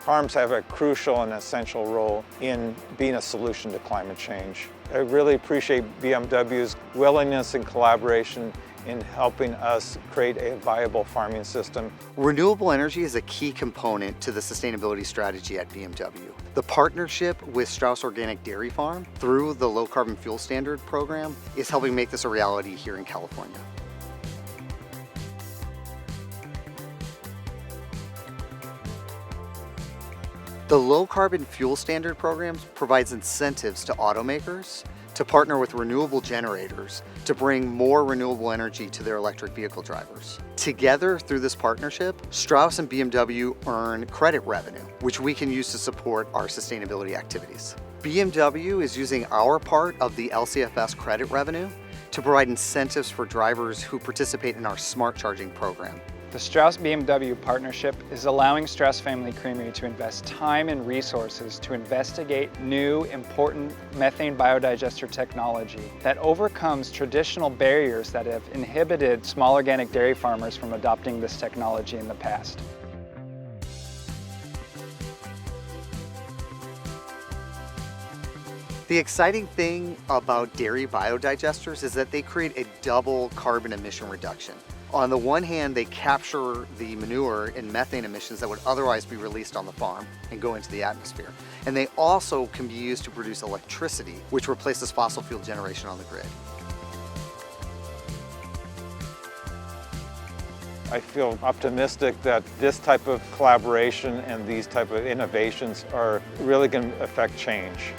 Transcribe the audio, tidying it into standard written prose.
Farms have a crucial and essential role in being a solution to climate change. I really appreciate BMW's willingness and collaboration in helping us create a viable farming system. Renewable energy is a key component to the sustainability strategy at BMW. The partnership with Straus Organic Dairy Farm through the Low Carbon Fuel Standard program is helping make this a reality here in California. The Low Carbon Fuel Standard programs provides incentives to automakers to partner with renewable generators to bring more renewable energy to their electric vehicle drivers. Together, through this partnership, Straus and BMW earn credit revenue, which we can use to support our sustainability activities. BMW is using our part of the LCFS credit revenue to provide incentives for drivers who participate in our smart charging program. The Straus-BMW partnership is allowing Straus Family Creamery to invest time and resources to investigate new, important methane biodigester technology that overcomes traditional barriers that have inhibited small organic dairy farmers from adopting this technology in the past. The exciting thing about dairy biodigesters is that they create a double carbon emission reduction. On the one hand, they capture the manure and methane emissions that would otherwise be released on the farm and go into the atmosphere. And they also can be used to produce electricity, which replaces fossil fuel generation on the grid. I feel optimistic that this type of collaboration and these type of innovations are really going to affect change.